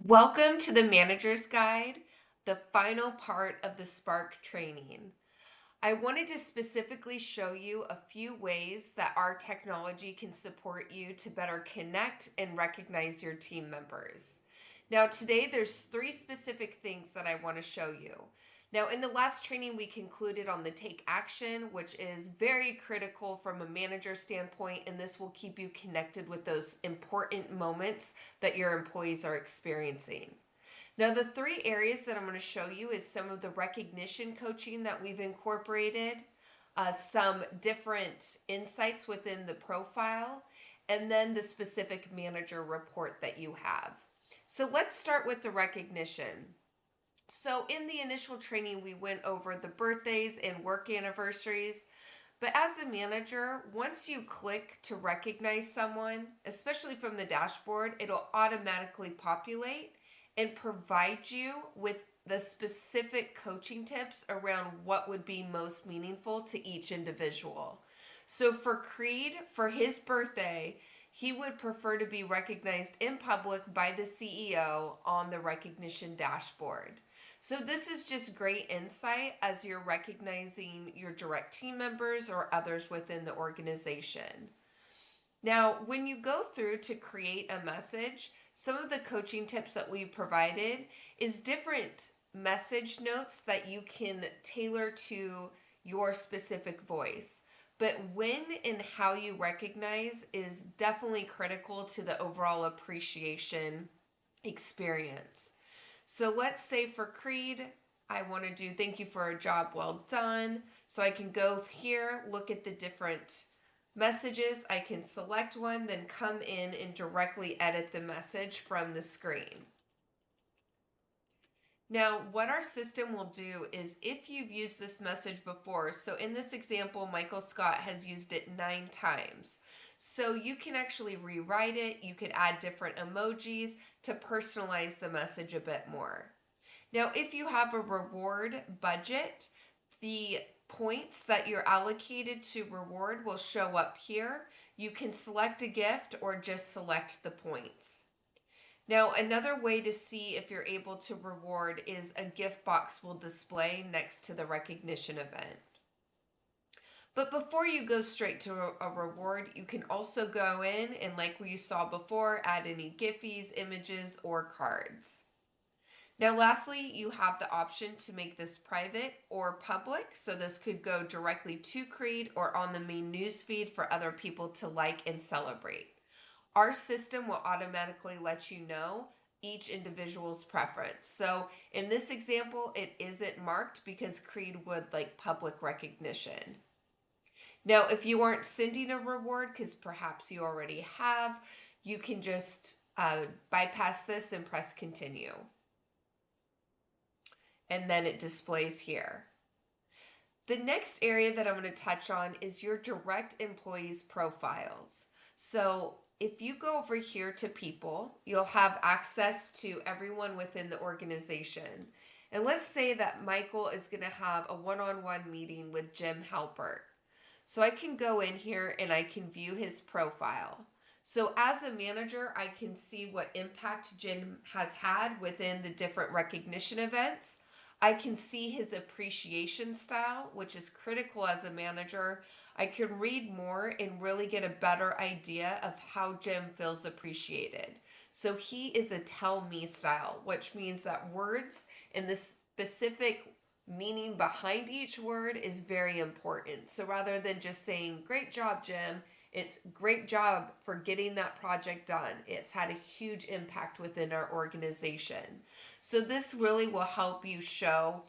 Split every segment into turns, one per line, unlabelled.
Welcome to the Manager's Guide, the final part of the Spark training. I wanted to specifically show you a few ways that our technology can support you to better connect and recognize your team members. Now, today there's three specific things that I want to show you. Now, in the last training, we concluded on the take action, which is very critical from a manager standpoint, and this will keep you connected with those important moments that your employees are experiencing. Now, the three areas that I'm going to show you is some of the recognition coaching that we've incorporated, some different insights within the profile, and then the specific manager report that you have. So let's start with the recognition. So in the initial training, we went over the birthdays and work anniversaries. But as a manager, once you click to recognize someone, especially from the dashboard, it'll automatically populate and provide you with the specific coaching tips around what would be most meaningful to each individual. So for Creed, for his birthday, he would prefer to be recognized in public by the CEO on the recognition dashboard. So this is just great insight as you're recognizing your direct team members or others within the organization. Now, when you go through to create a message, some of the coaching tips that we provided is different message notes that you can tailor to your specific voice. But when and how you recognize is definitely critical to the overall appreciation experience. So let's say for Creed, I want to do thank you for a job well done. So I can go here, look at the different messages. I can select one, then come in and directly edit the message from the screen. Now, what our system will do is if you've used this message before, so in this example, Michael Scott has used it 9 times. So you can actually rewrite it. You could add different emojis to personalize the message a bit more. Now, if you have a reward budget, the points that you're allocated to reward will show up here. You can select a gift or just select the points. Now, another way to see if you're able to reward is a gift box will display next to the recognition event. But before you go straight to a reward, you can also go in and, like we saw before, add any Giphies, images, or cards. Now, lastly, you have the option to make this private or public. So this could go directly to Creed or on the main news feed for other people to like and celebrate. Our system will automatically let you know each individual's preference. So in this example, it isn't marked because Creed would like public recognition. Now, if you aren't sending a reward, because perhaps you already have, you can just bypass this and press continue. And then it displays here. The next area that I'm going to touch on is your direct employees' profiles. So if you go over here to people, you'll have access to everyone within the organization. And let's say that Michael is going to have a one-on-one meeting with Jim Halpert. So I can go in here and I can view his profile. So as a manager, I can see what impact Jim has had within the different recognition events. I can see his appreciation style, which is critical as a manager. I can read more and really get a better idea of how Jim feels appreciated. So he is a tell me style, which means that words and the specific meaning behind each word is very important. So rather than just saying, great job, Jim, it's great job for getting that project done. It's had a huge impact within our organization. So this really will help you show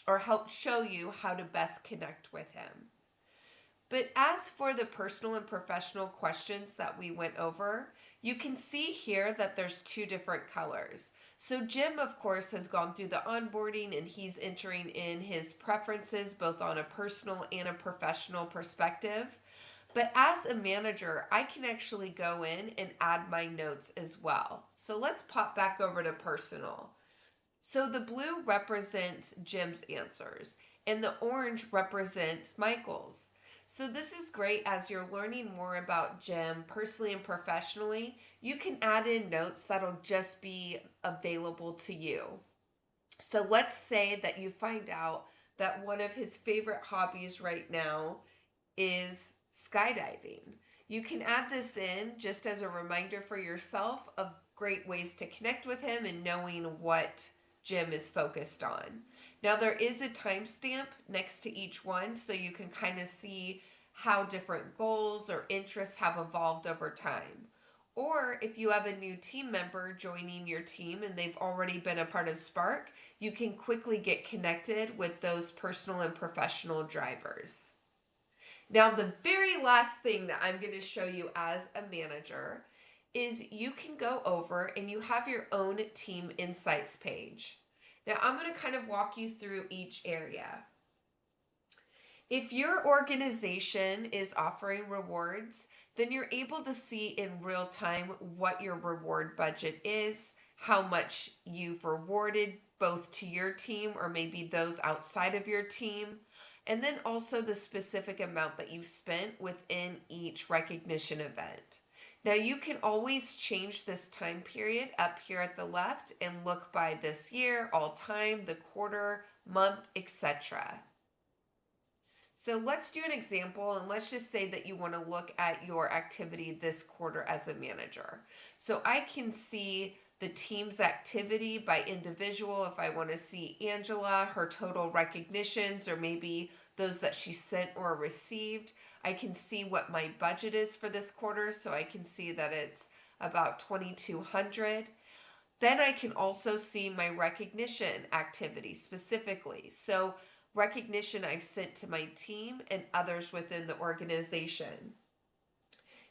you how to best connect with him. But as for the personal and professional questions that we went over, you can see here that there's 2 different colors. So Jim, of course, has gone through the onboarding and he's entering in his preferences both on a personal and a professional perspective. But as a manager, I can actually go in and add my notes as well. So let's pop back over to personal. So the blue represents Jim's answers and the orange represents Michael's. So this is great as you're learning more about Jim personally and professionally. You can add in notes that'll just be available to you. So let's say that you find out that one of his favorite hobbies right now is skydiving. You can add this in just as a reminder for yourself of great ways to connect with him and knowing what Jim is focused on. Now, there is a timestamp next to each one so you can kind of see how different goals or interests have evolved over time. Or if you have a new team member joining your team and they've already been a part of Spark, you can quickly get connected with those personal and professional drivers. Now, the very last thing that I'm going to show you as a manager is you can go over and you have your own team insights page. Now, I'm going to kind of walk you through each area. If your organization is offering rewards, then you're able to see in real time what your reward budget is, how much you've rewarded both to your team or maybe those outside of your team, and then also the specific amount that you've spent within each recognition event. Now, you can always change this time period up here at the left and look by this year, all time, the quarter, month, etc. So let's do an example, and let's just say that you want to look at your activity this quarter as a manager. So I can see the team's activity by individual. If I want to see Angela, her total recognitions, or maybe those that she sent or received, I can see what my budget is for this quarter. So I can see that it's about 2,200. Then I can also see my recognition activity specifically. So recognition I've sent to my team and others within the organization.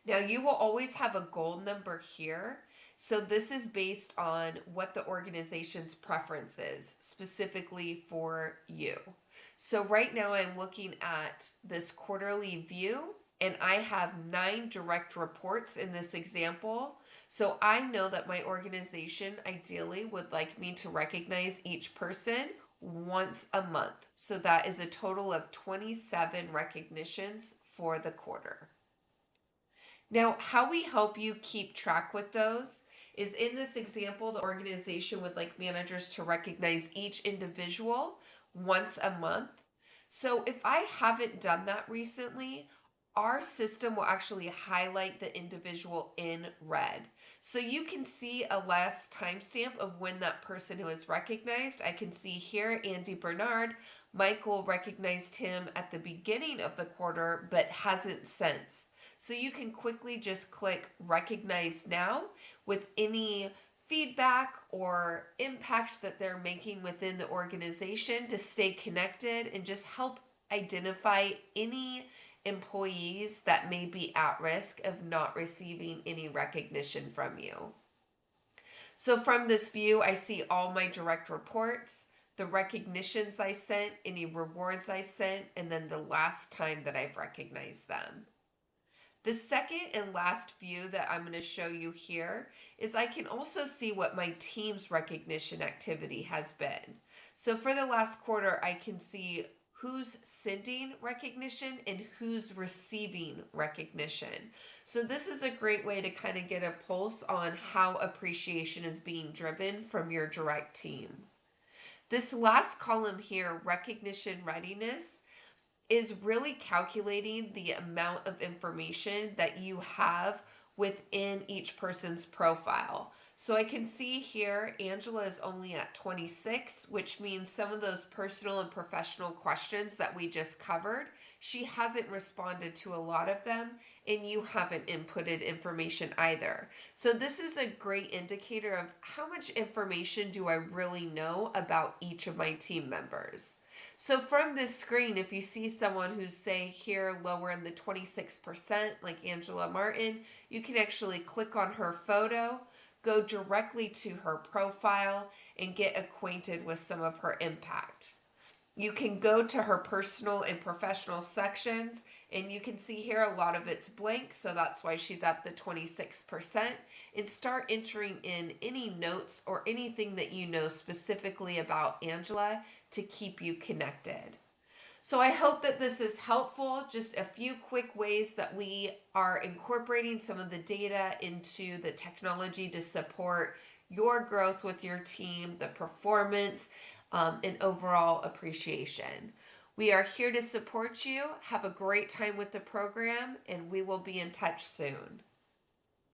Now, you will always have a goal number here. So this is based on what the organization's preference is specifically for you. So right now I'm looking at this quarterly view and I have 9 direct reports in this example. So I know that my organization ideally would like me to recognize each person once a month. So that is a total of 27 recognitions for the quarter. Now, how we help you keep track with those is in this example, the organization would like managers to recognize each individual once a month. So if I haven't done that recently, our system will actually highlight the individual in red. So you can see a last timestamp of when that person who is recognized. I can see here Andy Bernard. Michael recognized him at the beginning of the quarter, but hasn't since. So you can quickly just click recognize now with any feedback or impact that they're making within the organization to stay connected and just help identify any employees that may be at risk of not receiving any recognition from you. So from this view, I see all my direct reports, the recognitions I sent, any rewards I sent, and then the last time that I've recognized them. The second and last view that I'm going to show you here is I can also see what my team's recognition activity has been. So for the last quarter, I can see who's sending recognition and who's receiving recognition. So this is a great way to kind of get a pulse on how appreciation is being driven from your direct team. This last column here, recognition readiness, is really calculating the amount of information that you have within each person's profile. So I can see here Angela is only at 26, which means some of those personal and professional questions that we just covered, she hasn't responded to a lot of them, and you haven't inputted information either. So this is a great indicator of how much information do I really know about each of my team members. So from this screen, if you see someone who's, say, here lower in the 26%, like Angela Martin, you can actually click on her photo, go directly to her profile, and get acquainted with some of her impact. You can go to her personal and professional sections, and you can see here a lot of it's blank, so that's why she's at the 26%, and start entering in any notes or anything that you know specifically about Angela to keep you connected. So I hope that this is helpful. Just a few quick ways that we are incorporating some of the data into the technology to support your growth with your team, the performance, and overall appreciation. We are here to support you. Have a great time with the program, and we will be in touch soon.